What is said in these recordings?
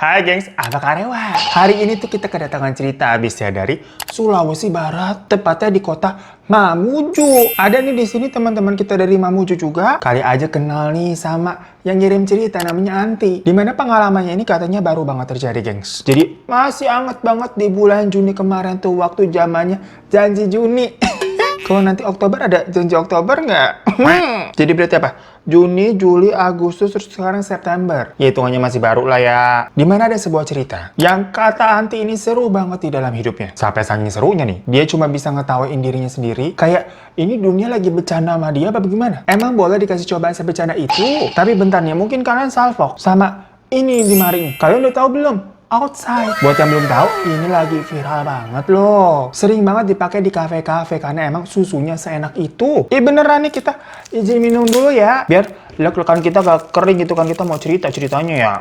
Hai gengs, apa karewa? Hari ini tuh kita kedatangan cerita abis ya dari Sulawesi Barat, tepatnya di kota Mamuju. Ada nih di sini teman-teman kita dari Mamuju juga. Kali aja kenal nih sama yang ngirim cerita namanya Anti. Dimana pengalamannya ini katanya baru banget terjadi gengs. Jadi masih anget banget di bulan Juni kemarin tuh waktu zamannya janji Juni. Kalau nanti Oktober ada janji Oktober nggak? Jadi berarti apa? Juni, Juli, Agustus, terus sekarang September. Ya hitungannya masih baru lah ya. Dimana ada sebuah cerita yang kata Anti ini seru banget di dalam hidupnya. Sampai saking serunya nih, dia cuma bisa ngetawain dirinya sendiri. Kayak ini dunia lagi bercanda sama dia apa bagaimana? Emang boleh dikasih cobaan sebecanda itu? Tapi bentar nih, mungkin kalian salfok sama ini di mari nih. Kalian udah tahu belum? Outside. Buat yang belum tahu, ini lagi viral banget loh. Sering banget dipakai di kafe-kafe karena emang susunya seenak itu. Beneran nih, kita izin minum dulu ya. Biar lek-lekan kita gak kering gitu kan, kita mau cerita-ceritanya ya.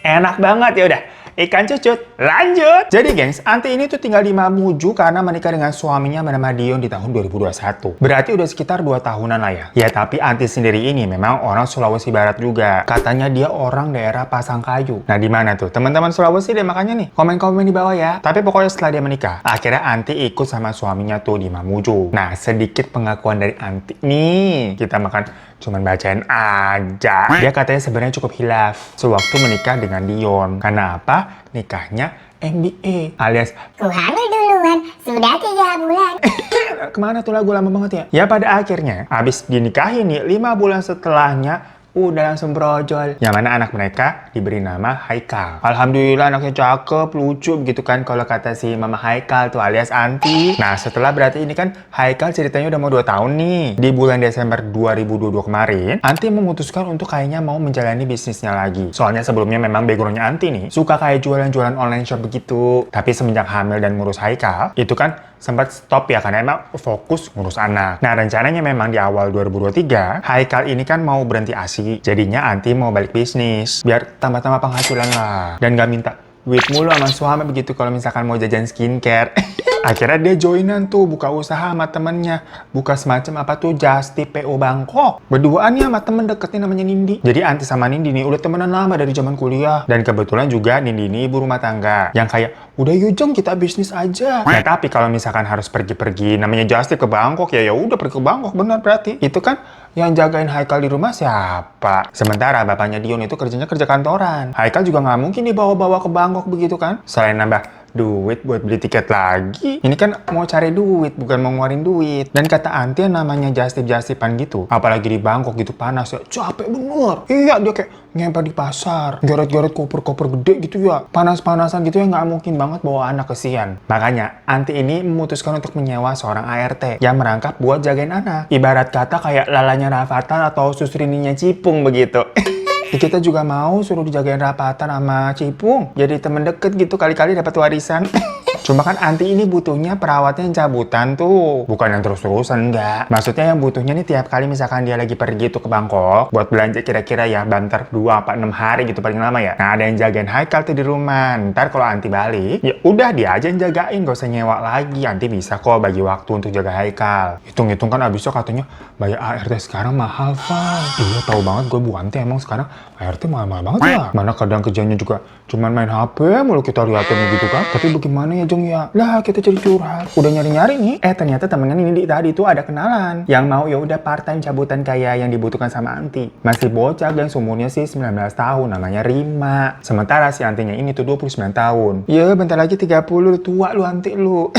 Enak banget ya udah. Ikan cucut, lanjut! Jadi gengs, Anti ini tuh tinggal di Mamuju karena menikah dengan suaminya bernama Dion di tahun 2021. Berarti udah sekitar 2 tahunan lah ya. Ya tapi Anti sendiri ini memang orang Sulawesi Barat juga. Katanya dia orang daerah Pasangkayu. Nah di mana tuh? Teman-teman Sulawesi deh makanya nih. Komen-komen di bawah ya. Tapi pokoknya setelah dia menikah, akhirnya Anti ikut sama suaminya tuh di Mamuju. Nah sedikit pengakuan dari Anti nih. Kita makan cuman bacain aja. Dia katanya sebenarnya cukup hilaf sewaktu menikah dengan Dion. Karena apa? Nikahnya MBA alias Ku hamil duluan, sudah 3 bulan. kemana tuh lagu lama banget ya? Ya pada akhirnya, abis dinikahi nih 5 bulan setelahnya udah langsung brojol. Yang mana anak mereka diberi nama Haikal. Alhamdulillah anaknya cakep, lucu gitu kan kalau kata si Mama Haikal tuh alias Anti. Nah setelah berarti ini kan Haikal ceritanya udah mau 2 tahun nih. Di bulan Desember 2022 kemarin, Anti memutuskan untuk kayaknya mau menjalani bisnisnya lagi. Soalnya sebelumnya memang backgroundnya Anti nih suka kayak jualan-jualan online shop begitu. Tapi semenjak hamil dan ngurus Haikal, itu kan sempat stop ya karena emang fokus ngurus anak. Nah rencananya memang di awal 2023, Haikal ini kan mau berhenti ASI. Jadinya Anti mau balik bisnis biar tambah-tambah penghasilan lah. Dan gak minta duit mulu sama suami begitu kalau misalkan mau jajan skincare. Akhirnya dia joinan tuh buka usaha sama temennya. Buka semacam apa tuh Just Tip PO Bangkok. Berduaan ya sama temen deketnya namanya Nindi. Jadi Anti sama Nindi nih udah temenan lama dari zaman kuliah. Dan kebetulan juga Nindi ini ibu rumah tangga. Yang kayak udah yuk Jeng kita bisnis aja. Nah tapi kalau misalkan harus pergi-pergi namanya Just Tip ke Bangkok ya udah pergi ke Bangkok bener berarti. Itu kan yang jagain Haikal di rumah siapa? Sementara bapaknya Dion itu kerjanya kerja kantoran. Haikal juga nggak mungkin dibawa-bawa ke Bangkok begitu kan? Selain nambah duit buat beli tiket lagi. Ini kan mau cari duit, bukan mau ngeluarin duit. Dan kata Anti yang namanya jastip-jastipan gitu. Apalagi di Bangkok gitu panas ya. Capek bener. Iya dia kayak ngempel di pasar. Geret-geret koper-koper gede gitu ya. Panas-panasan gitu ya nggak mungkin banget bawa anak kesian. Makanya Anti ini memutuskan untuk menyewa seorang ART yang merangkap buat jagain anak. Ibarat kata kayak lalanya Rafathar atau susrininya Cipung begitu. Kita juga mau suruh dijagain Rafathar sama Cipung. Jadi temen deket gitu kali-kali dapat warisan. Cuma kan Anti ini butuhnya perawatnya yang cabutan tuh. Bukan yang terus-terusan, enggak. Maksudnya yang butuhnya nih tiap kali misalkan dia lagi pergi tuh ke Bangkok. Buat belanja kira-kira ya banter 2-6 hari gitu paling lama ya. Nah ada yang jagain Haikal tuh di rumah. Ntar kalau Anti balik, ya udah dia aja yang jagain. Gak usah nyewa lagi. Anti bisa kok bagi waktu untuk jaga Haikal. Hitung-hitung kan abisnya katanya bayar ART sekarang mahal, Van. Iya tahu banget gue Bu Anti emang sekarang ART mahal-mahal banget ya. Mana kadang kerjanya juga cuman main HP mulu kita liatin gitu kan. Tapi bagaimana ya Jeng ya? Lah kita jadi curhat. Udah nyari-nyari nih. Ternyata temennya ini tadi tuh ada kenalan. Yang mau ya udah part time cabutan kayak yang dibutuhkan sama Anti. Masih bocah dan umurnya sih 19 tahun. Namanya Rima. Sementara si Antinya ini tuh 29 tahun. Ya bentar lagi 30 tua lu Anti lu.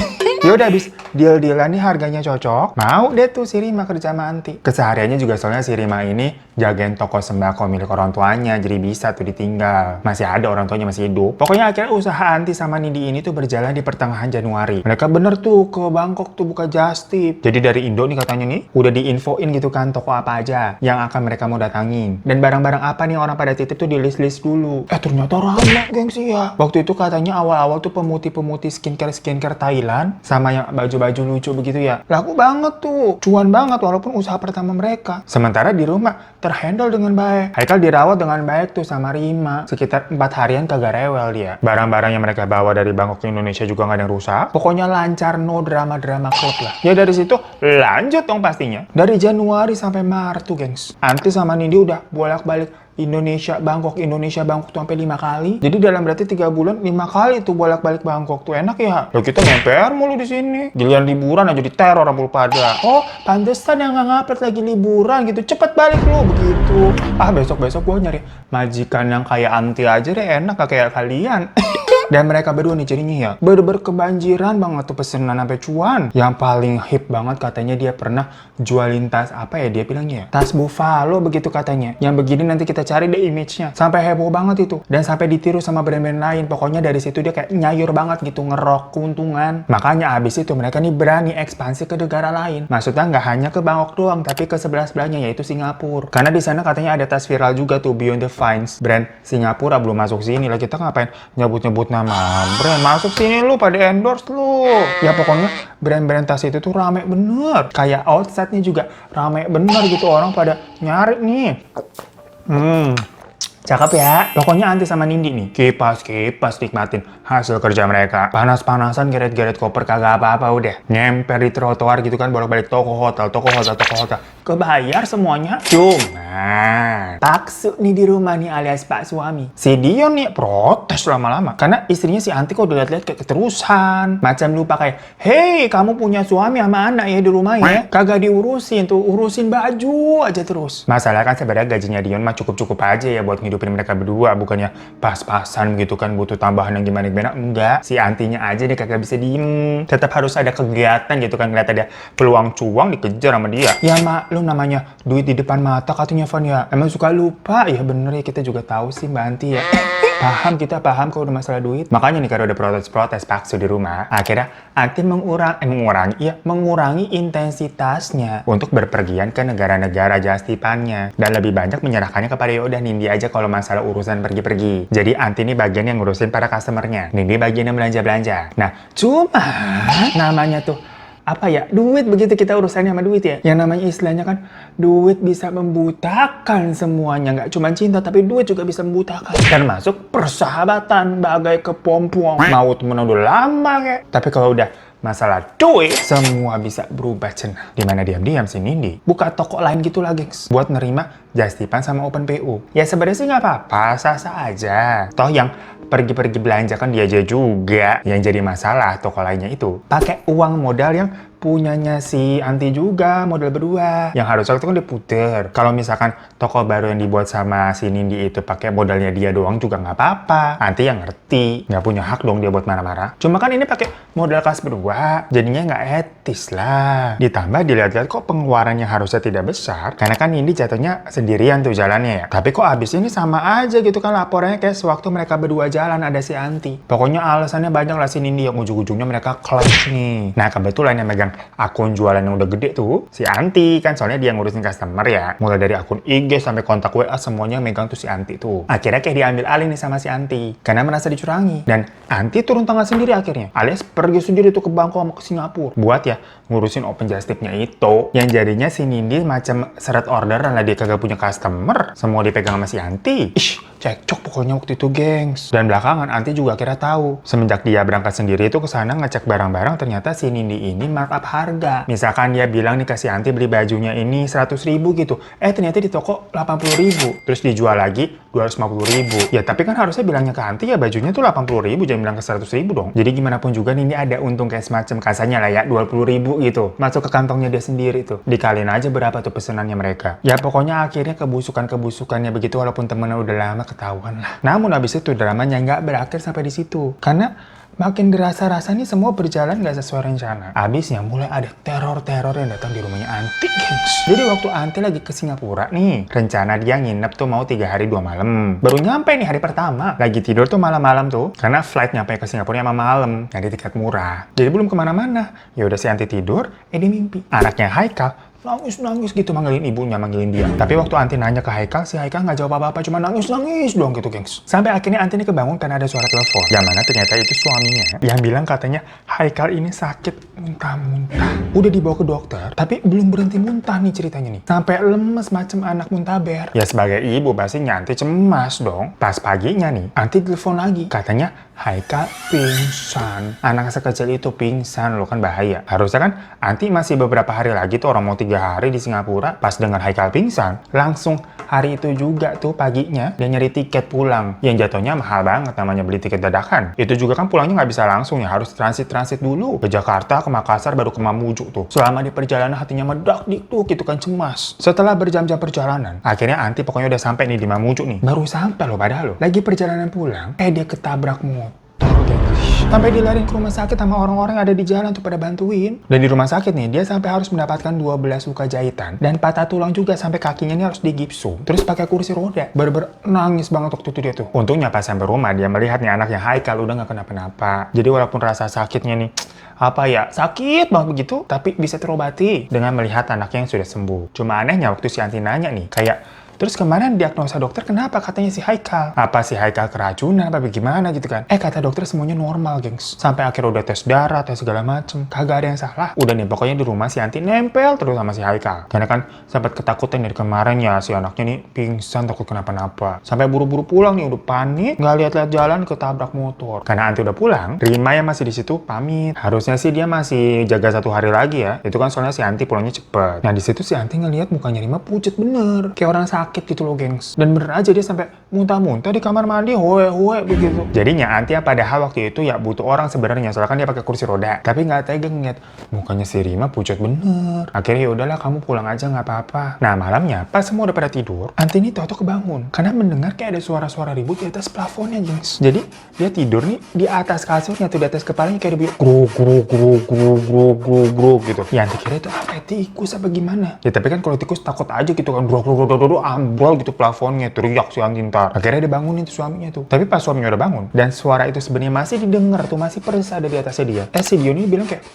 Ya udah habis deal-dealan nih harganya cocok. Mau deh tuh si Rima kerja sama Anti. Kesehariannya juga soalnya si Rima ini jagain toko sembako milik orang tuanya. Jadi bisa tuh ditinggal. Masih ada orang tuanya masih hidup. Pokoknya akhirnya usaha Anti sama Nindi ini tuh berjalan di pertengahan Januari. Mereka bener tuh ke Bangkok tuh buka Just Tip. Jadi dari Indo nih katanya nih udah diinfoin gitu kan toko apa aja yang akan mereka mau datangin. Dan barang-barang apa nih orang pada titip tuh di list-list dulu. Ternyata ramai gengsi ya. Waktu itu katanya awal-awal tuh pemutih-pemutih skincare Thailand sama yang baju-baju lucu begitu ya. Laku banget tuh. Cuan banget walaupun usaha pertama mereka. Sementara di rumah terhandle dengan baik. Haikal dirawat dengan baik tuh sama Rima. Sekitar 4 harian kagak rewel dia. Barang-barang yang mereka bawa dari Bangkok ke Indonesia juga nggak ada yang rusak. Pokoknya lancar, no drama-drama klub lah. Ya dari situ lanjut dong pastinya. Dari Januari sampai Maret tuh gengs. Anti sama Nindi udah bolak-balik Indonesia Bangkok tuh sampai 5 kali. Jadi dalam berarti 3 bulan 5 kali tuh bolak-balik Bangkok tuh, enak ya. Loh kita ngemper mulu di sini. Giliran liburan aja diteror orang mulu pada. Oh, pantesan yang nggak ngupload lagi liburan gitu. Cepet balik lu begitu. Ah, besok-besok gue nyari majikan yang kayak anti aja deh, enak gak kayak kalian. Dan mereka berdua nih jadinya ya bener-bener kebanjiran banget tuh pesenan sampai cuan. Yang paling hip banget katanya dia pernah jualin tas apa ya dia bilangnya ya? Tas Buffalo begitu katanya. Yang begini nanti kita cari deh image-nya. Sampai heboh banget itu. Dan sampai ditiru sama brand-brand lain. Pokoknya dari situ dia kayak nyayur banget gitu, ngerok keuntungan. Makanya abis itu mereka nih berani ekspansi ke negara lain. Maksudnya nggak hanya ke Bangkok doang, tapi ke sebelah-sebelahnya yaitu Singapura. Karena di sana katanya ada tas viral juga tuh Beyond the Vines. Brand Singapura belum masuk sini lah, kita ngapain nyebut-nyebut nama brand masuk sini lu pada endorse lu. Ya pokoknya brand-brand tas itu tuh rame bener. Kayak outsetnya juga rame bener gitu, orang pada nyari nih. Cakep ya. Pokoknya Anti sama Nindi nih kipas nikmatin hasil kerja mereka. Panas-panasan geret-geret koper kagak apa-apa udah. Nyemper di trotoar gitu kan, bolak-balik toko hotel. Kebayar semuanya. Cuma taksu nih di rumah nih alias Pak Suami. Si Dion nih protes lama-lama. Karena istrinya si Anti kok udah liat-liat kayak keterusan. Macam lupa kayak, hei kamu punya suami sama anak ya di rumah ya. Kagak diurusin tuh, urusin baju aja terus. Masalah kan sebenarnya gajinya Dion mah cukup-cukup aja ya buat ngidupin mereka berdua. Bukannya pas-pasan gitu kan butuh tambahan yang gimana-gimana. Enggak, si Antinya aja deh kagak bisa diem. Tetap harus ada kegiatan gitu kan, ngeliat ada peluang cuang dikejar sama dia. Ya maklum namanya duit di depan mata katanya Van ya. Emang suka lupa. Ya bener ya, kita juga tahu sih Mbak Anti ya. Kita paham kalau udah masalah duit. Makanya nih kalau udah protes paksa di rumah, akhirnya Anti mengurangi intensitasnya untuk berpergian ke negara-negara jastipannya. Dan lebih banyak menyerahkannya kepada yaudah Nindi aja kalau masalah urusan pergi-pergi. Jadi Anti ini bagian yang ngurusin para customernya. Nindi bagian yang belanja-belanja. Nah, cuma namanya tuh apa ya, duit begitu kita urusannya sama duit ya. Yang namanya istilahnya kan duit bisa membutakan semuanya. Nggak cuma cinta tapi duit juga bisa membutakan. Termasuk persahabatan bagai kepompong. Mau temen udah lama kayak. Tapi kalau udah masalah duit, semua bisa berubah cenah. Dimana diam-diam si Nindi buka toko lain gitu lah gengs, buat nerima Justipan sama Open PO. Ya sebenarnya sih nggak apa-apa, sah-sah aja. Toh yang pergi-pergi belanja kan dia aja juga. Yang jadi masalah toko lainnya itu pakai uang modal yang punyanya si Anti juga, modal berdua. Yang harusnya itu kan diputer. Kalau misalkan toko baru yang dibuat sama si Nindi itu pakai modalnya dia doang juga nggak apa-apa. Anti yang ngerti, nggak punya hak dong dia buat marah-marah. Cuma kan ini pakai modal kas berdua, jadinya nggak etis lah. Ditambah dilihat-lihat kok pengeluarannya harusnya tidak besar, karena kan Nindi jatuhnya sendirian tuh jalannya ya. Tapi kok abis ini sama aja gitu kan laporannya kayak sewaktu mereka berdua jalan ada si Anti. Pokoknya alasannya banyak lah si Nindi yang ujung-ujungnya mereka clash nih. Nah kebetulan yang megang akun jualan yang udah gede tuh si Anti kan, soalnya dia ngurusin customer ya, mulai dari akun IG sampai kontak WA semuanya megang tuh si Anti tuh. Akhirnya kayak diambil alih nih sama si Anti karena merasa dicurangi, dan Anti turun tangan sendiri akhirnya alias pergi sendiri tuh ke Bangkok sama ke Singapura buat ya ngurusin open justipnya itu. Yang jadinya si Nindi macam seret orderan lah, dia kagak punya customer, semua dipegang sama si Anti. Cekcok pokoknya waktu itu gengs. Dan belakangan Anti juga akhirnya tahu semenjak dia berangkat sendiri itu ke sana ngecek barang-barang, ternyata si Nindi ini markup harga. Misalkan dia bilang nih ke si Anti beli bajunya ini 100.000 gitu, ternyata di toko 80.000, terus dijual lagi 250.000. Ya tapi kan harusnya bilangnya ke Anti ya bajunya tuh 80.000, jangan bilang ke 100.000 dong. Jadi gimana pun juga Nindi ada untung kayak semacam kasarnya lah ya 20.000 gitu masuk ke kantongnya dia sendiri tuh. Dikaliin aja berapa tuh pesenannya mereka. Ya pokoknya akhirnya kebusukannya begitu, walaupun temennya udah lama ketahuan lah. Namun abis itu dramanya nggak berakhir sampai di situ, karena makin dirasa-rasa nih semua berjalan gak sesuai rencana. Abisnya mulai ada teror-teror yang datang di rumahnya Anti, gengs. Jadi waktu Anti lagi ke Singapura nih, rencana dia nginep tuh mau 3 hari 2 malam. Baru nyampe nih hari pertama, lagi tidur tuh malam-malam tuh, karena flight nyampe ke Singapura sama malam, nyari tiket murah. Jadi belum kemana-mana. Ya udah si Anti tidur, dia mimpi anaknya Haikal nangis gitu manggilin ibunya, manggilin dia. Tapi waktu Anti nanya ke Haikal, si Haikal nggak jawab apa-apa, cuma nangis doang gitu, gengs. Sampai akhirnya Anti ini kebangun karena ada suara telepon. Yang mana ternyata itu suaminya yang bilang katanya Haikal ini sakit muntah-muntah. Udah dibawa ke dokter, tapi belum berhenti muntah nih ceritanya nih. Sampai lemes macam anak muntaber. Ya sebagai ibu pasti Anti cemas dong. Pas paginya nih, Anti telepon lagi. Katanya Haikal pingsan. Anak sekecil itu pingsan loh, kan bahaya. Harusnya kan Anti masih beberapa hari lagi tuh, orang mau 3 hari di Singapura. Pas dengar Haikal pingsan, langsung hari itu juga tuh paginya dia nyari tiket pulang. Yang jatuhnya mahal banget, namanya beli tiket dadakan. Itu juga kan pulangnya nggak bisa langsung ya, harus transit dulu. Ke Jakarta, ke Makassar, baru ke Mamuju tuh. Selama di perjalanan hatinya medak-dikduk gitu kan, cemas. Setelah berjam-jam perjalanan, akhirnya Anti pokoknya udah sampai nih di Mamuju nih. Baru sampai loh padahal loh. Lagi perjalanan pulang, dia ketabrak motor. Sampai dilariin ke rumah sakit sama orang-orang yang ada di jalan tuh pada bantuin. Dan di rumah sakit nih, dia sampai harus mendapatkan 12 luka jahitan. Dan patah tulang juga sampai kakinya nih harus digipsu. Terus pakai kursi roda. Bener-bener nangis banget waktu itu dia tuh. Untungnya pas sampai rumah, dia melihat nih anaknya Haikal udah gak kenapa-napa. Jadi walaupun rasa sakitnya nih, sakit banget begitu, tapi bisa terobati dengan melihat anaknya yang sudah sembuh. Cuma anehnya waktu si Anti nanya nih, kayak, terus kemarin diagnosa dokter kenapa katanya si Haikal? Apa si Haikal keracunan apa gimana gitu kan? Kata dokter semuanya normal, gengs. Sampai akhirnya udah tes darah, tes segala macem. Kagak ada yang salah. Udah nih, pokoknya di rumah si Anti nempel terus sama si Haikal. Karena kan sempat ketakutan dari kemarin ya, si anaknya nih pingsan, takut kenapa-napa. Sampai buru-buru pulang nih, udah panik. Nggak lihat-lihat jalan, ketabrak motor. Karena Anti udah pulang, Rima yang masih di situ pamit. Harusnya sih dia masih jaga 1 hari lagi ya. Itu kan soalnya si Anti pulangnya cepet. Nah di situ si Anti ngelihat mukanya Rima pucet bener. Kayak orang sakit gitu loh, gengs. Dan bener aja dia sampai muntah-muntah di kamar mandi, hoe-hoe begitu. Jadinya Anti yang padahal waktu itu ya butuh orang sebenarnya, soalnya kan dia pakai kursi roda. Tapi nggak tega ngeliat mukanya si Rima pucet bener. Akhirnya ya udahlah, kamu pulang aja nggak apa-apa. Nah malamnya pas semua udah pada tidur, Anti ini tau-tau kebangun karena mendengar kayak ada suara-suara ribut di atas plafonnya, gengs. Jadi dia tidur nih di atas kasurnya tuh, di atas kepalanya kayak ada gruk gitu. Ya Anti kira itu apa, tikus apa gimana? Ya tapi kan kalau tikus takut aja gitu kan, ambrol gitu plafonnya, teriak si Anti ntar. Akhirnya dia bangunin tuh suaminya tuh. Tapi pas suaminya udah bangun dan suara itu sebenarnya masih didengar tuh, masih persis ada di atasnya dia. Si Dio ini bilang kayak,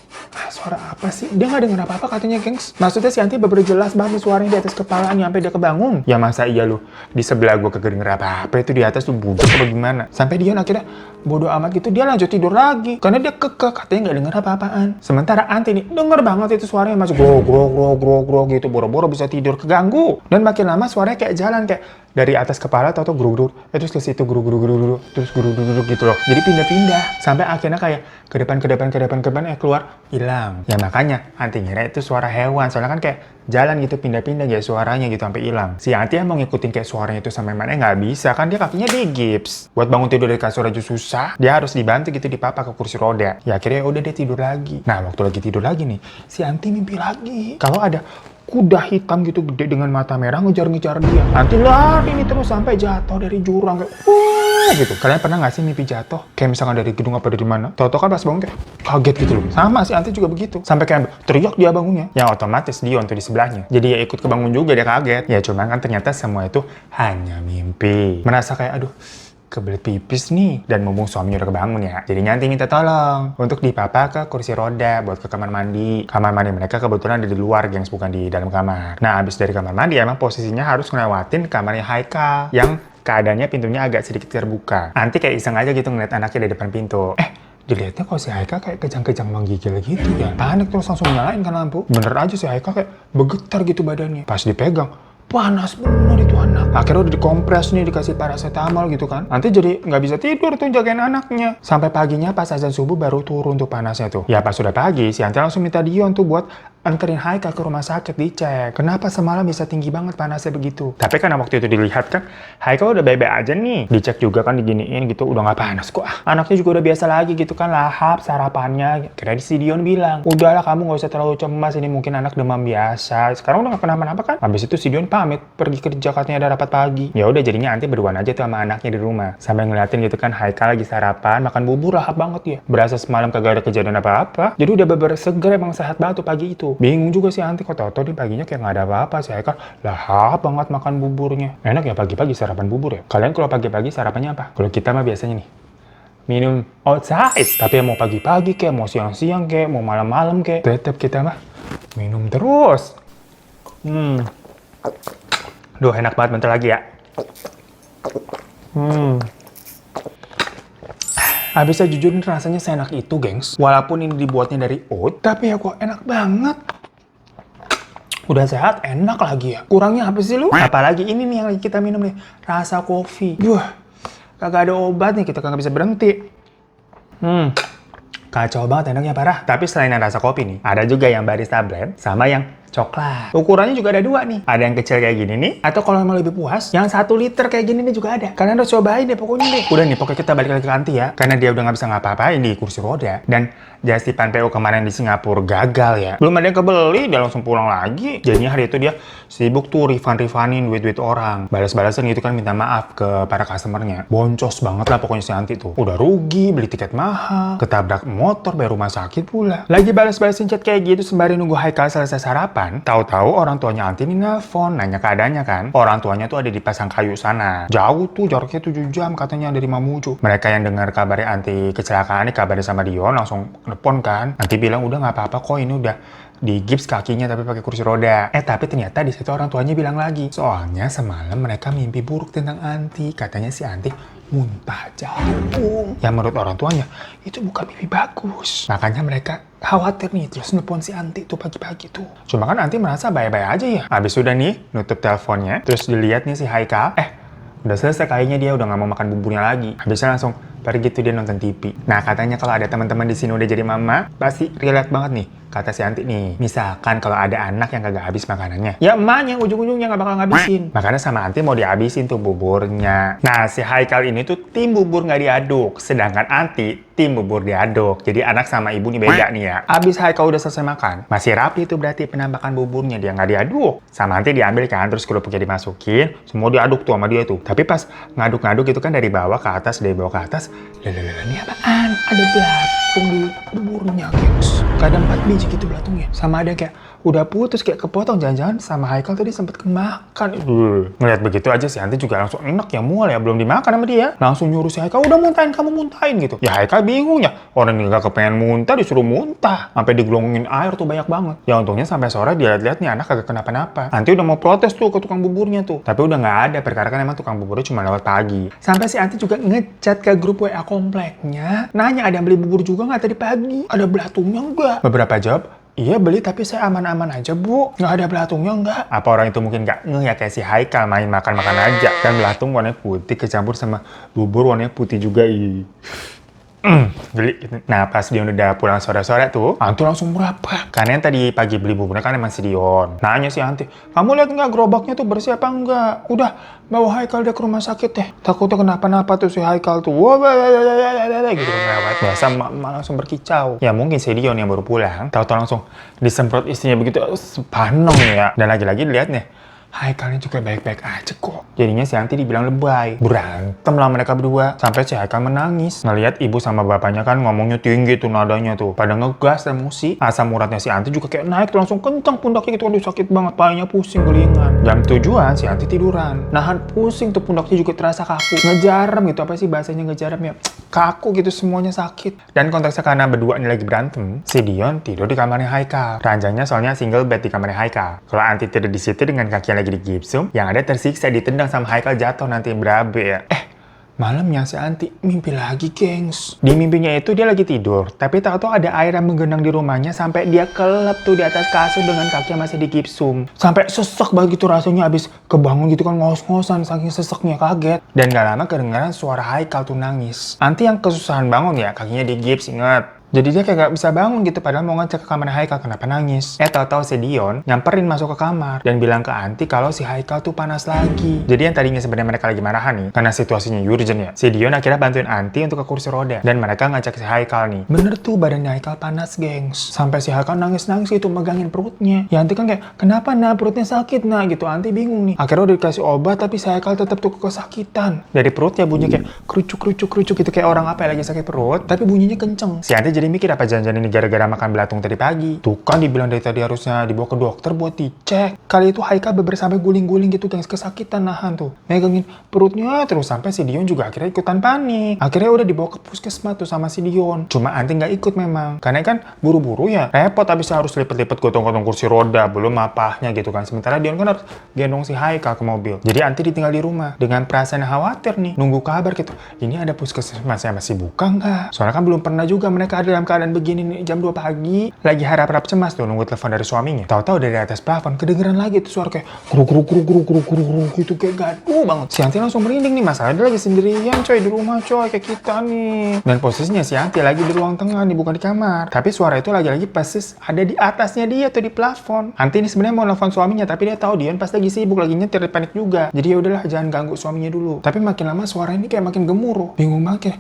suara apa sih? Dia nggak denger apa-apa katanya, gengs. Maksudnya si Anti bener jelas banget suaranya di atas kepalanya sampai dia kebangun. Ya masa iya lu di sebelah gua kagak denger apa-apa, itu di atas tuh budek apa gimana? Sampai dia akhirnya bodoh amat gitu, dia lanjut tidur lagi karena dia kekeh katanya nggak denger apa-apaan. Sementara Anti nih denger banget itu suaranya masih grog gitu, boro-boro bisa tidur, keganggu. Dan makin lama suaranya kayak jalan, kayak dari atas kepala atau grug, terus ke situ grug, terus grug gitu loh. Jadi pindah-pindah sampai akhirnya kayak ke depan keluar hilang. Ya makanya Anti ngira itu suara hewan, soalnya kan kayak jalan gitu pindah-pindah ya suaranya gitu sampai hilang. Si Anti yang mau ngikutin kayak suaranya itu sampai mana nggak bisa kan, dia kakinya digips. Buat bangun tidur dari kasur aja susah. Dia harus dibantu gitu dipapa ke kursi roda. Ya akhirnya udah dia tidur lagi. Nah waktu lagi tidur lagi nih, si Anti mimpi lagi kalau ada kuda hitam gitu gede dengan mata merah ngejar-ngejar dia. Anti lari nih terus sampai jatuh dari jurang kayak gitu. Kalian pernah nggak sih mimpi jatuh? Kayak misalkan dari gedung apa dari mana? Tau-tau kan pas bangun kayak kaget gitu loh. Sama si Anti juga begitu. Sampai kayak teriak dia bangunnya. Yang otomatis Dion tuh di sebelahnya. Jadi ya ikut kebangun juga, dia kaget. Ya cuma kan ternyata semua itu hanya mimpi. Merasa kayak aduh kebelet pipis nih, dan mumpung suaminya udah kebangun ya, jadinya Anti minta tolong untuk dipapa ke kursi roda buat ke kamar mandi. Kamar mandi mereka kebetulan ada di luar, gengs, bukan di dalam kamar. Nah abis dari kamar mandi emang posisinya harus ngelewatin kamarnya Haikal yang keadaannya pintunya agak sedikit terbuka. Anti kayak iseng aja gitu ngeliat anaknya di depan pintu. Dilihatnya kok si Haikal kayak kejang-kejang menggigil gitu ya. Panik terus langsung nyalain kan lampu. Bener aja si Haikal kayak bergetar gitu badannya. Pas dipegang, panas bener itu anak. Akhirnya udah dikompres nih, dikasih paracetamol gitu kan. Nanti jadi nggak bisa tidur tuh jagain anaknya. Sampai paginya pas azan subuh baru turun tuh panasnya tuh. Ya pas sudah pagi, si Anti langsung minta Dion tuh buat anterin Haikal ke rumah sakit dicek. Kenapa semalam bisa tinggi banget panasnya begitu? Tapi karena waktu itu dilihat kan, Haikal udah baik-baik aja nih. Dicek juga kan, diginiin gitu, udah nggak panas kok. Anaknya juga udah biasa lagi gitu kan, lahap sarapannya. Kira si Dion bilang, udahlah kamu nggak usah terlalu cemas, ini mungkin anak demam biasa. Sekarang udah nggak kenapa-napa kan? Habis itu si Dion pamit pergi kerja, katanya ada rapat pagi. Ya udah jadinya Anti berduaan aja tuh sama anaknya di rumah. Sambil ngeliatin gitu kan, Haikal lagi sarapan, makan bubur lahap banget ya. Berasa semalam kagak ada kejadian apa-apa. Jadi udah beber seger, emang sehat banget tuh pagi itu. Bingung juga si Anti, kok tau-tau di paginya kayak nggak ada apa-apa. Si Haikal lahap banget makan buburnya. Enak ya pagi-pagi sarapan bubur ya. Kalian kalau pagi-pagi sarapannya apa? Kalau kita mah biasanya nih minum outside. Tapi mau pagi-pagi kayak mau siang-siang kayak mau malam-malam kayak tetap kita mah minum terus. Duh enak banget, bentar lagi ya. Habisnya jujur nih rasanya seenak itu, gengs. Walaupun ini dibuatnya dari oat, tapi ya kok enak banget. Udah sehat, enak lagi ya. Kurangnya apa sih lu? Apalagi ini nih yang lagi kita minum nih, rasa kopi. Kagak ada obat nih, kita kagak bisa berhenti. Kacau banget, enaknya parah. Tapi selain rasa kopi nih, ada juga yang barista blend sama yang coklat. Ukurannya juga ada dua nih. Ada yang kecil kayak gini nih, atau kalau mau lebih puas, yang 1 liter kayak gini nih juga ada. Kalian harus cobain deh pokoknya deh. Udah nih, pokoknya kita balik lagi ke Anti ya. Karena dia udah nggak bisa ngapa-ngapain di kursi roda. Dan Jasipan PO kemarin di Singapura gagal ya. Belum ada yang kebeli, dia langsung pulang lagi. Jadinya hari itu dia sibuk tuh refund-refunnin duit-duit orang. Balas-balasan gitu kan, minta maaf ke para customernya. Boncos banget lah pokoknya si Anti tuh. Udah rugi, beli tiket mahal, ketabrak motor, bayar rumah sakit pula. Lagi balas-balasin chat kayak gitu sembari nunggu Haikal selesai sarapan. Tahu-tahu orang tuanya Anti ini nelfon, nanya keadaannya kan. Orang tuanya tuh ada di Pasangkayu sana. Jauh tuh, jaraknya 7 jam katanya dari Mamuju. Mereka yang dengar kabarnya Anti kecelakaan nih, kabarnya sama Dion, langsung telepon kan. Nanti bilang udah nggak apa-apa kok, ini udah di gips kakinya tapi pakai kursi roda. Tapi ternyata di situ orang tuanya bilang lagi, soalnya semalam mereka mimpi buruk tentang Anti. Katanya si Anti muntah jagung. Yang menurut orang tuanya itu bukan mimpi bagus. Makanya mereka khawatir nih, terus nelfon si Anti tuh pagi-pagi tuh. Cuma kan Anti merasa baik-baik aja ya. Habis udah nih nutup teleponnya, terus dilihat nih si Haikal, udah selesai kayaknya dia udah nggak mau makan buburnya lagi. Habisnya langsung pergi tuh dia nonton TV. Nah katanya kalau ada teman-teman di sini udah jadi mama, pasti relate banget nih. Kata si Anti nih, misalkan kalau ada anak yang kagak habis makanannya, ya emaknya ujung-ujungnya nggak bakal ngabisin. Makanya sama Anti mau dihabisin tuh buburnya. Nah si Haikal ini tuh tim bubur nggak diaduk, sedangkan Anti tim bubur diaduk. Jadi anak sama ibu nih beda nih ya. Abis Haikal udah selesai makan, masih rapi tuh berarti penambahan buburnya, dia nggak diaduk. Sama Anti diambil kan, terus kerupuknya dimasukin, semua diaduk tuh sama dia tuh. Tapi pas ngaduk-ngaduk itu kan dari bawah ke atas, dari bawah ke atas, ini apaan? Ada belatung di buburnya, gengs. Gak ada 4 biji gitu belatungnya. Sama ada kayak udah putus, kayak kepotong. Jangan-jangan sama Haikal tadi sempet kemakan. Ngeliat begitu aja si Anti juga langsung enak ya, mual ya, belum dimakan sama dia. Langsung nyuruh si Haikal, udah muntahin, kamu muntahin gitu. Ya Haikal bingung ya, orang ini gak kepengen muntah disuruh muntah. Sampai digelongin air tuh banyak banget. Ya untungnya sampai sore dia lihat nih anak kagak kenapa-napa. Anti udah mau protes tuh ke tukang buburnya tuh. Tapi udah gak ada, perkara kan emang tukang buburnya cuma lewat pagi. Sampai si Anti juga ngechat ke grup WA kompleknya, nanya ada yang beli bubur juga nggak tadi pagi? Ada belatungnya nggak? Beberapa jawab, iya beli tapi saya aman-aman aja bu, nggak ada belatungnya nggak? Apa orang itu mungkin nggak ngeh ya kayak si Haikal main makan-makan aja. Kan belatung warnanya putih kecampur sama bubur warnanya putih juga. Geli gitu. Nah pas dia udah pulang sore-sore tuh, Anti langsung merapat. Karena yang tadi pagi beli buburnya kan emang si Dion. Nanya si Anti, kamu lihat nggak gerobaknya tuh bersih apa enggak? Udah bawa Haikal dia ke rumah sakit deh. Takutnya kenapa-napa tuh si Haikal tuh. Wah, gitu kan lewat. Biasa langsung berkicau. Ya mungkin si Dion yang baru pulang, tahu-tahu langsung disemprot istrinya begitu sepaneng ya. Dan lagi-lagi dilihat nih, Haikalnya juga baik-baik aja kok. Jadinya si Anti dibilang lebay. Berantem lah mereka berdua. Sampai si Haikal menangis. Ngeliat ibu sama bapaknya kan ngomongnya tinggi tuh nadanya tuh. Pada ngegas emosi. Asam uratnya si Anti juga kayak naik tuh langsung kencang pundaknya gitu. Aduh sakit banget. Palanya pusing gelingan. Jam 7-an si Anti tiduran. Nahan pusing tuh pundaknya juga terasa kaku. Ngejarem gitu. Apa sih bahasanya ngejarem ya? Kaku gitu semuanya sakit. Dan konteksnya karena berdua ini lagi berantem. Si Dion tidur di kamarnya Haikal. Ranjangnya soalnya single bed di kamarnya Haikal. Kalau Anti tidur di situ dengan kaki lagi di gipsum, yang ada tersiksa ditendang sama Haikal jatuh nanti berabe ya. Malamnya si Anti mimpi lagi, gengs. Di mimpinya itu dia lagi tidur, tapi tahu-tahu ada air yang menggenang di rumahnya sampai dia kelep tuh di atas kasur dengan kakinya masih di gipsum. Sampai sesek banget gitu rasanya, abis kebangun gitu kan ngos-ngosan saking seseknya, kaget. Dan gak lama kedengaran suara Haikal tuh nangis. Anti yang kesusahan bangun ya, kakinya di gips, inget. Jadi dia kayak gak bisa bangun gitu, padahal mau ngecek ke kamar Haikal kenapa nangis. Tahu-tahu si Dion nyamperin masuk ke kamar dan bilang ke Anti kalau si Haikal tuh panas lagi. Jadi yang tadinya sebenarnya mereka lagi marahan nih, karena situasinya urgent ya. Si Dion akhirnya bantuin Anti untuk ke kursi roda dan mereka ngecek si Haikal nih. Bener tuh badannya Haikal panas, gengs. Sampai si Haikal nangis-nangis gitu megangin perutnya. Ya Anti kan kayak, kenapa nah perutnya sakit nah gitu. Anti bingung nih. Akhirnya udah dikasih obat tapi si Haikal tetap tuh kesakitan. Dari perutnya bunyinya kayak kerucuk gitu kayak orang apa yang lagi sakit perut, tapi bunyinya kenceng. Si Anti jadi mikir apa jangan-jangan ini gara-gara makan belatung tadi pagi. Tuh kan dibilang dari tadi harusnya dibawa ke dokter buat dicek. Kali itu Haikal sampai guling-guling gitu, gengs, kesakitan nahan tuh. Megangin perutnya terus sampai si Dion juga akhirnya ikutan panik. Akhirnya udah dibawa ke puskesmas tuh sama si Dion. Cuma Anti nggak ikut memang. Karena kan buru-buru ya. Repot abis harus lipet-lipet gotong-gotong kursi roda. Belum apahnya gitu kan. Sementara Dion kan harus gendong si Haikal ke mobil. Jadi Anti ditinggal di rumah. Dengan perasaan khawatir nih. Nunggu kabar gitu. Ini ada puskesmasnya masih buka nggak? Soalnya kan belum pernah juga mereka ada dalam keadaan begini nih, jam 2 pagi. Lagi harap-harap cemas tuh nunggu telepon dari suaminya. Tahu-tahu dari atas plafon kedengeran lagi tuh suara kayak kruk gitu, kayak gaduh banget. Si Yanti langsung merinding nih, masalah dia lagi sendirian coy di rumah coy, kayak kita nih. Dan posisinya si Yanti lagi di ruang tengah nih, bukan di kamar. Tapi suara itu lagi-lagi persis ada di atasnya dia tuh di plafon. Yanti ini sebenarnya mau nelfon suaminya, tapi dia tahu Dion pas lagi sibuk, lagi nyetir, panik juga. Jadi ya udahlah, jangan ganggu suaminya dulu. Tapi makin lama suara ini kayak makin gemuruh. Bingung banget kayak,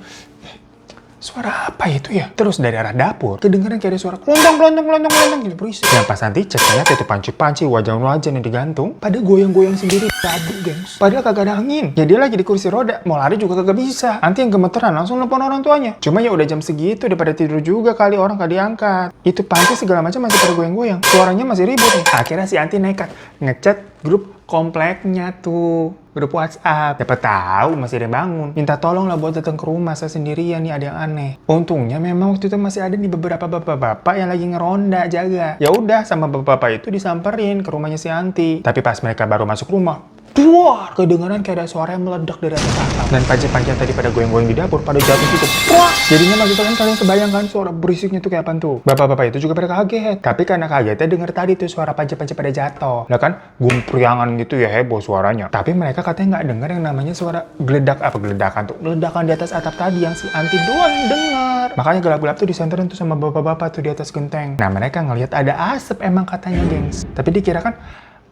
suara apa itu ya? Terus dari arah dapur kedengeran kayak ada suara kelontong gitu, berisik. Yang pas nanti cek ternyata itu panci-panci wajah yang digantung pada goyang-goyang sendiri. Aduh gengs, padahal kagak ada angin. Ya dia lagi di kursi roda, mau lari juga kagak bisa. Nanti yang gemeteran langsung nelfon orang tuanya. Cuma ya udah jam segitu, udah pada tidur juga kali, orang gak diangkat. Itu panci segala macam masih pada goyang-goyang. Suaranya masih ribut nih. Akhirnya si Anti nekat ngechat grup kompleknya tuh, grup WhatsApp. Dapat tahu masih ada yang bangun. Minta tolong lah buat datang ke rumah, saya sendirian nih, ada yang aneh. Untungnya memang waktu itu masih ada nih beberapa bapak-bapak yang lagi ngeronda jaga. Ya udah, sama bapak-bapak itu disamperin ke rumahnya si Anti. Tapi pas mereka baru masuk rumah, duar, kedengaran kayak ada suara yang meledak dari atas atap. Dan panci-panci yang tadi pada goyang-goyang di dapur pada jatuh gitu. Wah! Jadinya maksudnya kalian kebayangkan suara berisiknya tuh kayak apa tuh. Bapak-bapak itu juga pada kaget. Tapi karena kagetnya denger tadi tuh suara panci-panci pada jatuh. Lah kan gumpriangan gitu ya, heboh suaranya. Tapi mereka katanya nggak denger yang namanya suara geledakan tuh. Ledakan di atas atap tadi yang si Anti doang denger. Makanya gelap-gelap tuh disenterin tuh sama bapak-bapak tuh di atas genteng. Nah mereka ngelihat ada asap emang katanya gengs. Tapi dikira kan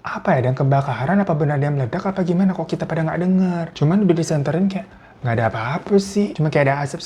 apa ya, dan kebakaran apa benar dia meledak apa gimana, kok kita pada nggak denger. Cuman udah disenterin kayak nggak ada apa-apa sih, cuma kayak ada asap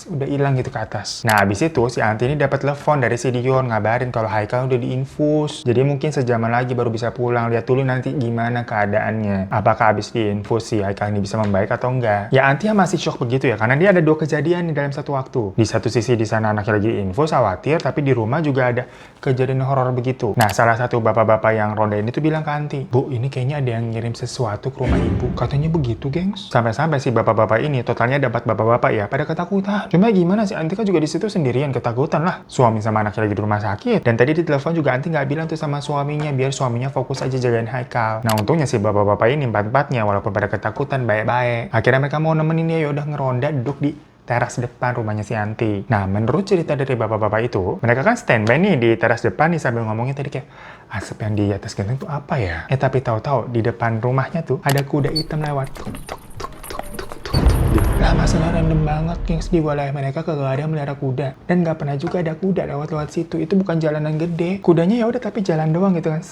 udah hilang gitu ke atas. Nah abis itu si Anti ini dapat telepon dari si Dion ngabarin kalau Haikal udah diinfus. Jadi mungkin sejaman lagi baru bisa pulang. Lihat dulu nanti gimana keadaannya. Apakah abis diinfus si Haikal ini bisa membaik atau enggak. Ya Anti masih shock begitu ya, karena dia ada 2 kejadian nih dalam satu waktu. Di satu sisi di sana anaknya lagi diinfus, khawatir, tapi di rumah juga ada kejadian horor begitu. Nah salah satu bapak-bapak yang ronda ini tuh bilang ke Anti, "Bu, ini kayaknya ada yang ngirim sesuatu ke rumah ibu." Katanya begitu gengs. Sampai-sampai si bapak-bapak ini totalnya dapat bapak-bapak ya pada ketakutan. Cuma gimana sih, Anti kan juga di situ sendirian, ketakutan lah. Suami sama anaknya lagi di rumah sakit. Dan tadi di telepon juga Anti nggak bilang tuh sama suaminya biar suaminya fokus aja jagain Haikal. Nah untungnya si bapak-bapak ini empat-empatnya walaupun pada ketakutan baik-baik. Akhirnya mereka mau nemenin dia, yaudah ngeronda duduk di teras depan rumahnya si Anti. Nah menurut cerita dari bapak-bapak itu, mereka kan standby nih di teras depan nih sambil ngomongin tadi kayak asap yang di atas genteng tuh apa ya? Tapi tahu-tahu di depan rumahnya tuh ada kuda hitam lewat. Tuk, tuk, tuk, tuk, tuk, tuk, tuk. Lah masalah random banget gengs, di wilayah mereka kagak ada yang melihara kuda. Dan nggak pernah juga ada kuda lewat-lewat situ. Itu bukan jalanan gede. Kudanya ya udah tapi jalan doang gitu kan.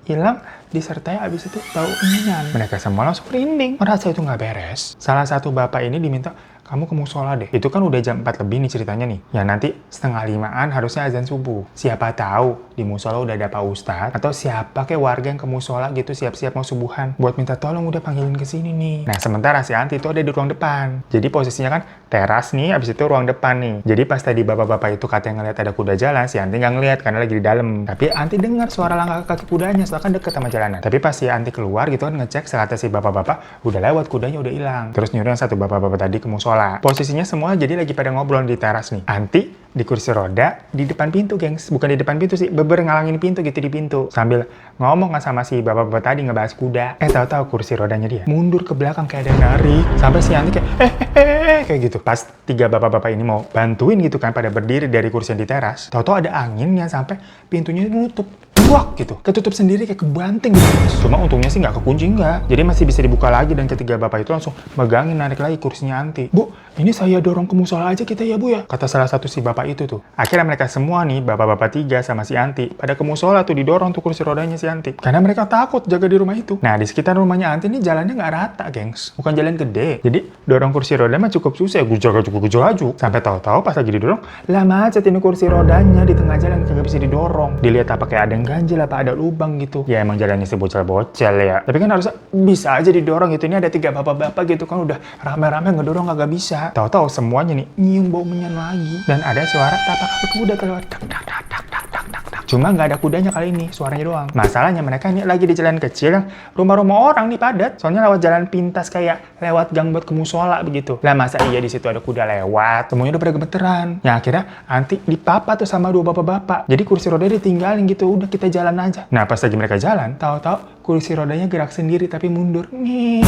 Hilang, disertai abis itu bau menyan. Mereka semua langsung merinding. Merasa itu nggak beres. Salah satu bapak ini diminta, "Kamu ke musola deh." Itu kan udah jam 4 lebih nih ceritanya nih. Ya nanti 4:30 harusnya azan subuh. Siapa tahu di musola udah ada Pak Ustadz atau siapa kayak warga yang ke musola gitu siap-siap mau subuhan buat minta tolong udah panggilin ke sini nih. Nah sementara si Anti itu ada di ruang depan. Jadi posisinya kan teras nih, abis itu ruang depan nih. Jadi pas tadi bapak-bapak itu katanya ngeliat ada kuda jalan, si Anti nggak ngeliat karena lagi di dalam. Tapi Anti dengar suara langkah kaki kudanya, soalnya kan deket sama jalanan. Tapi pas si Anti keluar gitu kan ngecek, sekata si bapak-bapak udah lewat, kudanya udah hilang. Terus nyuruh yang satu bapak-bapak tadi ke musola. Posisinya semua jadi lagi pada ngobrol di teras nih. Anti di kursi roda di depan pintu gengs, bukan di depan pintu sih, beber ngalangin pintu gitu di pintu sambil ngomong kan sama si bapak-bapak tadi ngebahas kuda. Tahu-tahu kursi rodanya dia mundur ke belakang kayak ada yang narik sampai si Anti kayak kayak gitu. Pas 3 bapak-bapak ini mau bantuin gitu kan pada berdiri dari kursi yang di teras, tahu-tahu ada anginnya sampai pintunya nutup. Wah gitu, ketutup sendiri kayak kebanting gitu. Cuma untungnya sih nggak kekunci nggak, jadi masih bisa dibuka lagi dan ketiga bapak itu langsung megangin narik lagi kursinya Anti. "Bu, ini saya dorong ke musola aja kita ya Bu ya," kata salah satu si bapak itu tuh. Akhirnya mereka semua nih, bapak-bapak 3 sama si Anti pada ke musola tuh, didorong tuh kursi rodanya si Anti. Karena mereka takut jaga di rumah itu. Nah di sekitar rumahnya Anti nih jalannya nggak rata gengs, bukan jalan gede. Jadi dorong kursi roda mah cukup susah, gujuk-gujuk. Sampai tahu-tahu pas lagi didorong, lah macet ini kursi rodanya di tengah jalan kagak bisa didorong. Dilihat apa kayak ada yang ganjil apa ada lubang gitu. Ya emang jalannya sih bocel-bocel ya. Tapi kan harusnya bisa aja didorong gitu. Ini ada 3 bapak-bapak gitu kan udah rame-rame ngedorong kagak bisa. Tahu-tahu semuanya nih nyium bau menyan lagi. Dan ada suara tapak kaki kuda kelewat. Tak tak tak tak tak tak tak tak. Cuma nggak ada kudanya kali ini, suaranya doang. Masalahnya mereka ini lagi di jalan kecil yang rumah-rumah orang nih padat. Soalnya lewat jalan pintas kayak lewat gang buat ke musola begitu. Lah masa iya di situ ada kuda lewat? Semuanya udah pada gemeteran. Ya akhirnya Anti dipapa tuh sama dua bapak-bapak. Jadi kursi roda ditinggalin gitu, udah kita jalan aja. Nah pas lagi mereka jalan, tahu-tahu kursi rodanya gerak sendiri tapi mundur. Nih,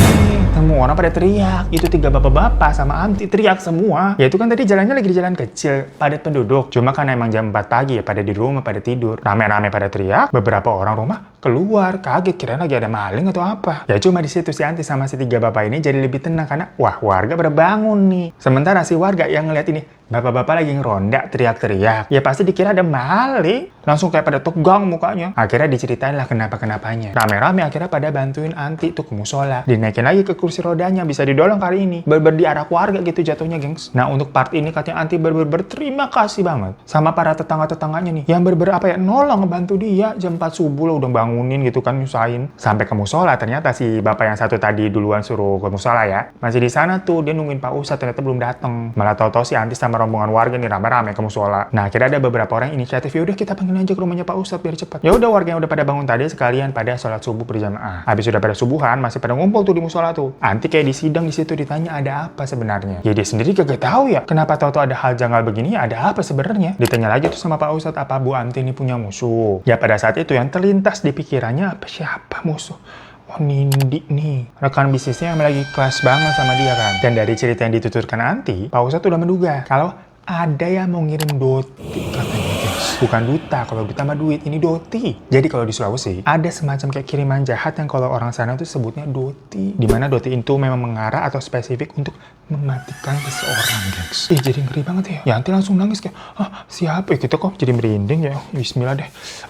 semua orang pada teriak. Itu 3 bapak-bapak sama Anti teriak semua. Ya itu kan tadi jalannya lagi di jalan kecil, padat penduduk. Cuma kan emang jam 4 pagi ya, pada di rumah, pada tidur. Rame-rame pada teriak, beberapa orang rumah keluar, kaget kirain lagi ada maling atau apa. Ya cuma di situ si Anti sama si 3 bapak ini jadi lebih tenang karena wah warga pada bangun nih. Sementara si warga yang ngeliat ini, bapak-bapak lagi ngeronda teriak-teriak. Ya pasti dikira ada maling. Langsung kayak pada tegang mukanya. Akhirnya diceritain lah kenapa-kenapanya. Rame-rame akhirnya pada bantuin Anti tuh ke musola. Dinaikin lagi ke kursi rodanya, bisa didorong kali ini. Berber diarak warga gitu jatuhnya, gengs. Nah untuk part ini katanya Anti berterima kasih banget sama para tetangga-tetangganya nih. Yang apa ya, nolong ngebantu dia. Jam 4 subuh lah udah bangunin gitu kan, nyusahin. Sampai ke musola ternyata si bapak yang satu tadi duluan suruh ke musola ya. Masih di sana tuh, dia nungguin Pak Ustadz, ternyata belum datang. Malah tahu-tahu si Anti sama rombongan warga nih rame-rame ke musola. Nah akhirnya ada beberapa orang inisiatif, ya udah kita panggil aja ke rumahnya Pak Ustadz biar cepat. Ya udah warga yang udah pada bangun tadi sekalian pada sholat subuh berjamaah. Habis udah pada subuhan masih pada ngumpul tuh di musola tuh. Anti kayak di sidang di situ ditanya ada apa sebenarnya. Ya dia sendiri kagak tahu ya. Kenapa tahu-tahu ada hal janggal begini? Ada apa sebenarnya? Ditanya lagi tuh sama Pak Ustadz, apa Bu Anti ini punya musuh? Ya pada saat itu yang terlintas di pikirannya apa, siapa musuh? Oh Nindi nih, rekan bisnisnya yang lagi kelas banget sama dia kan. Dan dari cerita yang dituturkan Anti, Pak Ustadz udah menduga kalau ada yang mau ngirim doti katanya guys. Bukan duta, kalau duta mah duit, ini doti. Jadi kalau di Sulawesi ada semacam kayak kiriman jahat yang kalau orang sana tuh sebutnya doti. Dimana doti itu memang mengarah atau spesifik untuk mematikan seseorang guys. Jadi ngeri banget ya. Ya Anti langsung nangis kayak, siapa ya, kita kok jadi merinding ya. Bismillah deh.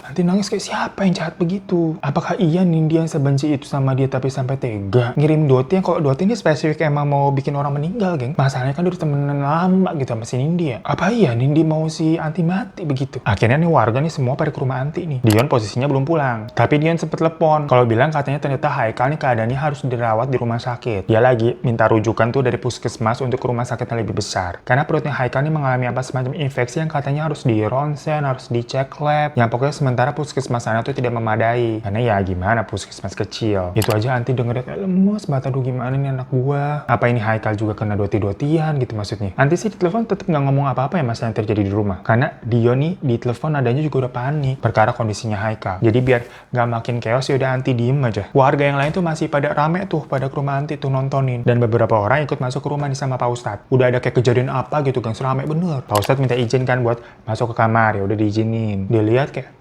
Anti nangis kayak, siapa yang jahat begitu? Apakah iya Nindi yang sebenci itu sama dia tapi sampai tega ngirim doti yang kalau doti ini spesifik emang mau bikin orang meninggal geng. Masalahnya kan udah temenan lama gitu sama si Nindi ya. Apa iya Nindi mau si Anti mati begitu? Akhirnya nih warga nih semua pada ke rumah Anti nih. Dion posisinya belum pulang. Tapi Dion sempet telepon. Kalau bilang katanya ternyata Haikal nih keadaannya harus dirawat di rumah sakit. Dia lagi minta rujukan tuh dari puskesmas untuk ke rumah sakit yang lebih besar. Karena perutnya Haikal nih mengalami apa semacam infeksi yang katanya harus di ronsen, harus dicek lab. Yang pokoknya sementara puskesmas sana tuh tidak memadai. Karena ya gimana puskesmas kecil. Itu aja Anti dengernya kayak lemes banget. Aduh gimana nih anak gua. Apa ini Haikal juga kena doti-dotian gitu maksudnya. Anti sih di telepon tetap nggak ngomong apa-apa ya masalah yang terjadi di rumah. Karena Dion nih di telepon adanya juga udah panik perkara kondisinya Haikal. Jadi biar nggak makin chaos ya udah Anti diem aja. Warga yang lain tuh masih pada rame tuh pada ke rumah Anti tuh nontonin. Dan beberapa orang ikut masuk ke rumah nih sama Pak Ustadz. Udah ada kayak kejadian apa gitu kan, rame bener. Pak Ustadz minta izin kan buat masuk ke kamar, ya udah diizinin. Dia lihat kayak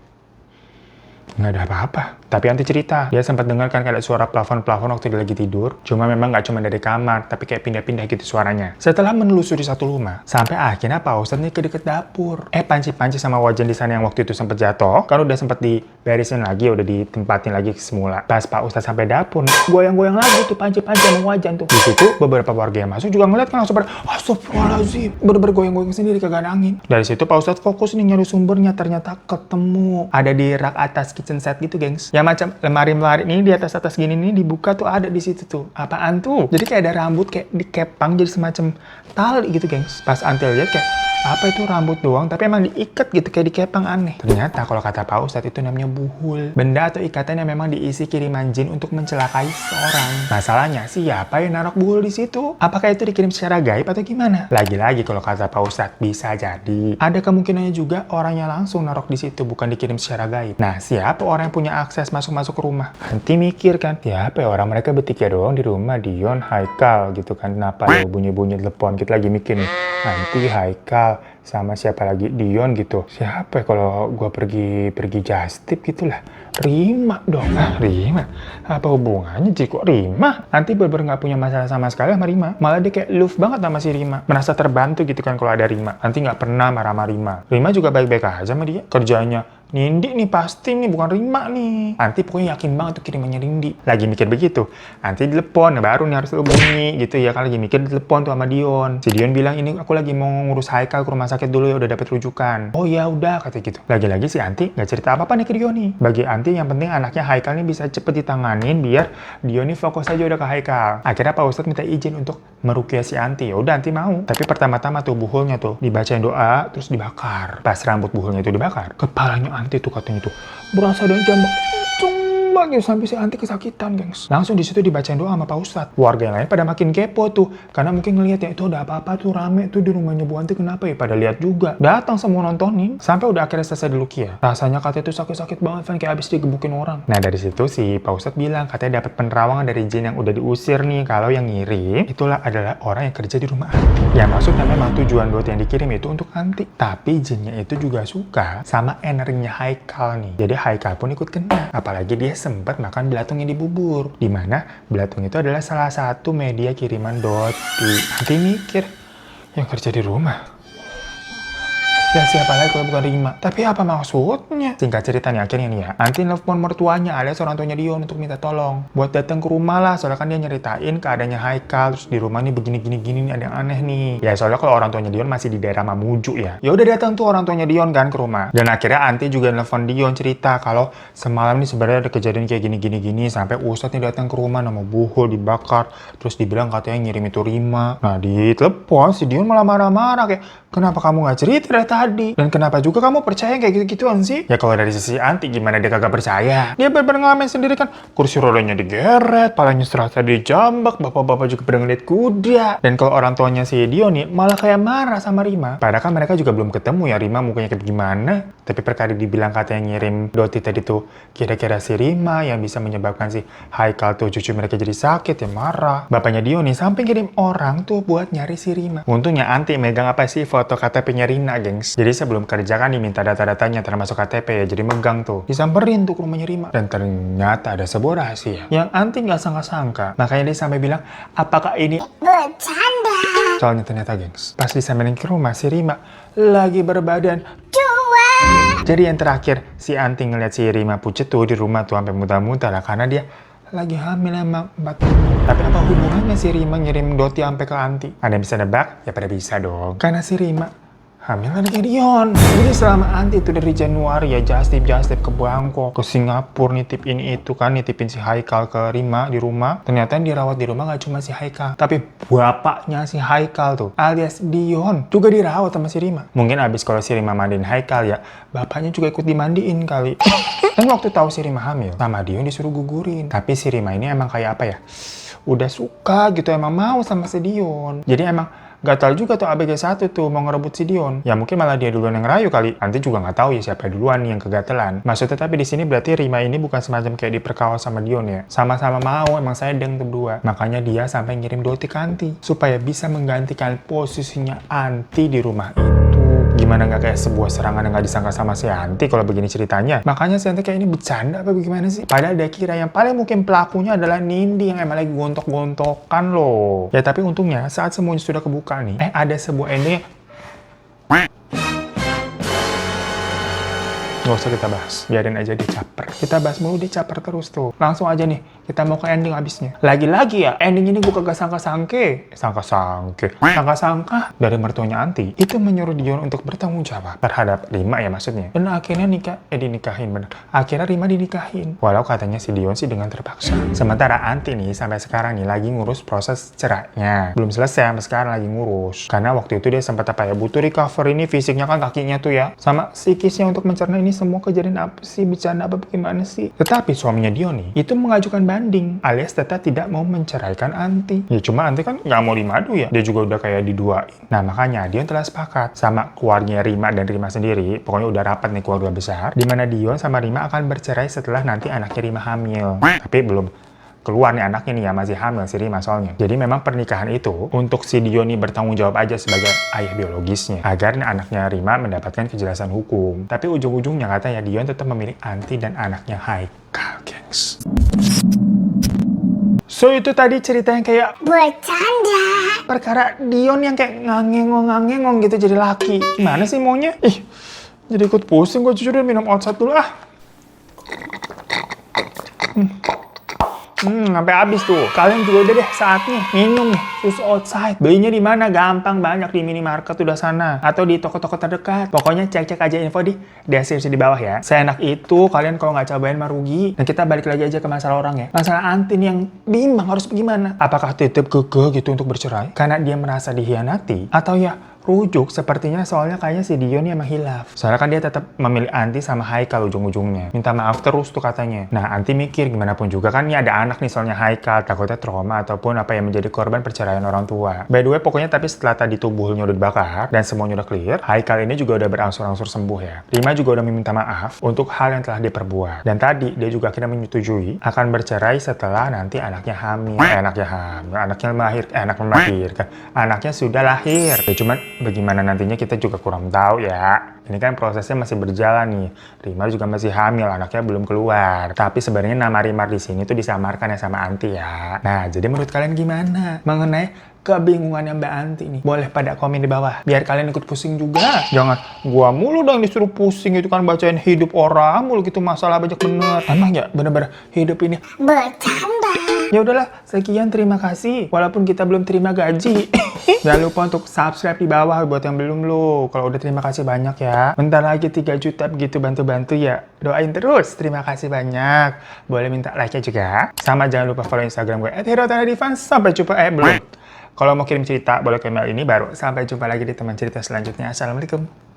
nggak ada apa-apa. Tapi Anti cerita, dia sempat dengar kan ada suara plafon-plafon waktu dia lagi tidur. Cuma memang nggak cuma dari kamar, tapi kayak pindah-pindah gitu suaranya. Setelah menelusuri satu rumah, sampai akhirnya Pak Ustadz nih ke deket dapur. Panci-panci sama wajan di sana yang waktu itu sempat jatuh, kan udah sempat diberisin lagi, udah ditempatin lagi semula. Pas Pak Ustadz sampai dapur, goyang-goyang lagi tuh panci-panci sama wajan tuh. Di situ beberapa warga yang masuk juga ngeliat kan langsung pada astagfirullahaladzim, bener-bener goyang-goyang sendiri kagak ada angin. Dari situ Pak Ustadz fokus nih nyari sumbernya, ternyata ketemu. Ada di rak atas kitchen set gitu gengs. Ya macam lemari-lemari ini di atas-atas gini nih dibuka tuh ada di situ tuh. Apaan tuh? Jadi kayak ada rambut kayak dikepang jadi semacam tali gitu gengs. Pas Anti lihat kayak apa itu rambut doang tapi emang diikat gitu kayak dikepang, aneh. Ternyata kalau kata Pak Ustadz itu namanya buhul. Benda atau ikatan yang memang diisi kiriman jin untuk mencelakai seorang. Masalahnya siapa yang naruh buhul di situ? Apakah itu dikirim secara gaib atau gimana? Lagi-lagi kalau kata Pak Ustadz bisa jadi ada kemungkinannya juga orangnya langsung naruh di situ bukan dikirim secara gaib. Nah siapa orang yang punya akses masuk-masuk ke rumah? Anti mikir kan, siapa ya orang mereka bertiga doang di rumah, Dion, Haikal gitu kan. Kenapa ya bunyi-bunyi telepon? Kita lagi mikir nih, Anti, Haikal sama siapa lagi, Dion gitu. Siapa ya kalau gua pergi just tip gitulah? Rima dong. Rima? Apa hubungannya sih kok Rima? Nanti bener-bener nggak punya masalah sama sekali sama Rima. Malah dia kayak love banget sama si Rima. Merasa terbantu gitu kan kalau ada Rima. Nanti nggak pernah marah sama Rima. Rima juga baik-baik aja sama dia. Kerjanya Nindi nih pasti nih, bukan Rima nih. Anti pokoknya yakin banget tuh kirimannya Nindi. Lagi mikir begitu, Anti telepon, baru nih harus hubungi gitu ya. Kan lagi mikir telepon tuh sama Dion. Si Dion bilang, ini aku lagi mau ngurus Haikal ke rumah sakit dulu ya, udah dapet rujukan. Oh ya udah, kata gitu. Lagi-lagi si Anti nggak cerita apa-apa nih ke Dion nih. Bagi Anti yang penting anaknya Haikal nih bisa cepet ditanganin biar Dion nih fokus aja udah ke Haikal. Akhirnya Pak Ustadz minta izin untuk meruqyah si Anti. Ya udah Anti mau. Tapi pertama-tama tuh buhulnya tuh dibacain doa terus dibakar. Pas rambut buhulnya itu dibakar, kepalanya Anti tuh katanya tuh. Berasa dan jambak gitu sampai si Anti kesakitan, gengs. Langsung di situ dibacain doa sama Pak Ustadz. Warga yang lain pada makin kepo tuh, karena mungkin ngeliat ya itu ada apa-apa tuh rame tuh di rumahnya Bu Anti, kenapa ya? Pada lihat juga. Datang semua nontonin, sampai udah akhirnya selesai dilukia. Rasanya katanya tuh sakit-sakit banget, kan kayak abis digebukin orang. Nah dari situ si Pak Ustadz bilang katanya dapat penerawangan dari jin yang udah diusir nih, kalau yang ngirim itulah adalah orang yang kerja di rumah Anti. Ya maksudnya memang tujuan dot yang dikirim itu untuk Anti, tapi jinnya itu juga suka sama energinya Haikal nih. Jadi Haikal pun ikut kena, apalagi dia sempat makan belatung yang dibubur, dimana belatung itu adalah salah satu media kiriman Doti. Nanti mikir, yang kerja di rumah ya siapa lagi kalau bukan Rima? Tapi apa maksudnya? Singkat cerita nih akhirnya nih ya, Anti nelfon mertuanya alias orang tuanya Dion untuk minta tolong buat datang ke rumah lah, soalnya kan dia nyeritain keadaannya Haikal, terus di rumah nih begini nih, ada yang aneh nih. Ya soalnya kalau orang tuanya Dion masih di daerah Mamuju ya. Ya udah datang tuh orang tuanya Dion kan ke rumah. Dan akhirnya Anti juga nelfon Dion cerita kalau semalam nih sebenarnya ada kejadian kayak gini sampai Ustadz nih datang ke rumah, nama Buhul dibakar, terus dibilang katanya ngirim itu Rima. Nah di telepon si Dion malah marah-marah kayak, kenapa kamu nggak cerita dari tadi? Dan kenapa juga kamu percaya kayak gitu-gituan sih? Ya kalau dari sisi Anti gimana dia kagak percaya? Dia bener-bener ngalamin sendiri kan, kursi rodanya digeret, palanya serasa dijambak, bapak-bapak juga pada ngeliat kuda. Dan kalau orang tuanya si Dion nih malah kayak marah sama Rima. Padahal kan mereka juga belum ketemu ya, Rima mukanya kayak gimana. Tapi perkara dibilang katanya ngirim Doti tadi tuh kira-kira si Rima yang bisa menyebabkan si Haikal tuh cucu mereka jadi sakit, ya marah. Bapaknya Dion nih sampai kirim orang tuh buat nyari si Rima. Untungnya Anti megang apa sih, foto KTP-nya Rina, gengs. Jadi sebelum kerja kan diminta data-datanya termasuk KTP ya, jadi megang tuh. Disamperin tuh ke rumahnya Rima. Dan ternyata ada sebuah rahasia yang Anti nggak sangka-sangka. Makanya dia sampai bilang, apakah ini Bercanda. soalnya ternyata, gengs, pas disamperin ke rumah si Rima lagi berbadan Dua. Jadi yang terakhir, si Anti ngeliat si Rima pucet tuh di rumah tuh sampai muntah-muntah lah karena dia lagi hamil sama 4 bulan. Tapi apa hubungannya si Rima ngirim Doti sampai ke Anti? Ada yang bisa nebak? Ya pada bisa dong. Karena si Rima hamil anaknya Dion. Jadi selama Anti itu dari Januari ya just tip ke Bangkok, ke Singapura, nitip ini itu kan, nitipin si Haikal ke Rima di rumah. Ternyata yang dirawat di rumah gak cuma si Haikal, tapi bapaknya si Haikal tuh alias Dion juga dirawat sama si Rima. Mungkin abis kalau si Rima mandiin Haikal ya, bapaknya juga ikut dimandiin kali. Dan waktu tahu si Rima hamil, sama Dion disuruh gugurin. Tapi si Rima ini emang kayak apa ya, udah suka gitu, emang mau sama si Dion. Jadi emang gak tahu juga tuh ABG1 tuh mau ngerebut si Dion. Ya mungkin malah dia duluan yang ngerayu kali. Nanti juga nggak tahu ya siapa duluan nih yang kegatelan. Maksudnya tapi di sini berarti Rima ini bukan semacam kayak diperkawa sama Dion ya. Sama-sama mau, emang saya deng berdua. Makanya dia sampai ngirim Doti ke Anti supaya bisa menggantikan posisinya Anti di rumah itu. Gimana nggak kayak sebuah serangan yang nggak disangka sama si Anti kalau begini ceritanya. Makanya si Anti kayak ini bercanda apa bagaimana sih? Padahal dia kira yang paling mungkin pelakunya adalah Nindi yang emang lagi gontok-gontokan loh. Ya tapi untungnya saat semuanya sudah kebuka nih, ada sebuah ending. Nggak usah kita bahas, biarin aja dia caper. Kita bahas mulu, dia caper terus tuh. Langsung aja nih, kita mau ke ending abisnya. Lagi-lagi ya, ending ini gue kagak sangka-sangka dari mertuanya Anti itu menyuruh Dion untuk bertanggung jawab terhadap Rima ya maksudnya. Dan akhirnya dinikahin bener. Akhirnya Rima dinikahin. Walau katanya si Dion sih dengan terpaksa. Sementara Anti nih sampai sekarang nih lagi ngurus proses cerainya. Belum selesai, sampai sekarang lagi ngurus. Karena waktu itu dia sempat apa ya, butuh recover ini fisiknya kan, kakinya tuh ya. Sama psikisnya untuk mencerna ini semua kejadian apa sih, bercanda apa bagaimana sih. Tetapi suaminya Dion nih itu mengajukan banding alias tetap tidak mau menceraikan Anti. Ya cuma Anti kan nggak mau dimadu ya, dia juga udah kayak diduain. Nah makanya Dion telah sepakat sama keluarganya Rima dan Rima sendiri, pokoknya udah rapat nih keluarga besar, dimana Dion sama Rima akan bercerai setelah nanti anaknya Rima hamil. Tapi belum keluar nih anaknya nih ya, masih hamil si Rima soalnya. Jadi memang pernikahan itu untuk si Dion nih bertanggung jawab aja sebagai ayah biologisnya agar nih anaknya Rima mendapatkan kejelasan hukum. Tapi ujung-ujungnya katanya Dion tetap memilih Anti dan anaknya Haikal, gengs. So itu tadi cerita yang kayak Bercanda. perkara Dion yang kayak ngangengong gitu jadi laki. Gimana sih maunya? Jadi ikut pusing gue, jujur minum outside dulu ah. Sampai habis tuh. Kalian juga udah deh saatnya minum nih susu outside. Belinya di mana? Gampang, banyak di minimarket udah sana atau di toko-toko terdekat. Pokoknya cek-cek aja info di deskripsi di bawah ya. Seenak itu kalian kalau nggak cobain mah rugi. Dan kita balik lagi aja ke masalah orang ya. Masalah Anti nih yang bimbang harus bagaimana? Apakah tetap kekeh gitu untuk bercerai karena dia merasa dihianati, atau ya rujuk sepertinya soalnya kayaknya si Dio nih emang hilaf. Soalnya kan dia tetap memilih Anti sama Haikal ujung-ujungnya. Minta maaf terus tuh katanya. Nah, Anti mikir gimana pun juga kan ini ada anak nih soalnya Haikal, takutnya trauma ataupun apa yang menjadi korban perceraian orang tua. By the way, pokoknya tapi setelah tadi tubuhnya udah dibakar dan semuanya udah clear, Haikal ini juga udah berangsur-angsur sembuh ya. Rima juga udah meminta maaf untuk hal yang telah diperbuat. Dan tadi dia juga akhirnya menyetujui akan bercerai setelah nanti anaknya hamil. Anaknya sudah lahir. Ya cuman bagaimana nantinya kita juga kurang tahu ya. Ini kan prosesnya masih berjalan nih. Rimar juga masih hamil, anaknya belum keluar. Tapi sebenarnya nama Rimar di sini tuh disamarkan ya sama Anti ya. Nah, jadi menurut kalian gimana mengenai kebingungan Mbak Anti nih? Boleh pada komen di bawah, biar kalian ikut pusing juga. Jangan gua mulu dong disuruh pusing itu kan bacain hidup orang mulu gitu, masalah banyak bener. Emang ya bener-bener hidup ini Bercanda. ya udahlah, sekian, terima kasih. Walaupun kita belum terima gaji. Jangan lupa untuk subscribe di bawah buat yang belum lo. Kalau udah terima kasih banyak ya. Bentar lagi 3 juta begitu, bantu-bantu ya. Doain terus. Terima kasih banyak. Boleh minta like-nya juga. Sama jangan lupa follow Instagram gue @herotanadivan. Sampai jumpa belum. Kalau mau kirim cerita boleh ke email ini baru. Sampai jumpa lagi di teman cerita selanjutnya. Assalamualaikum.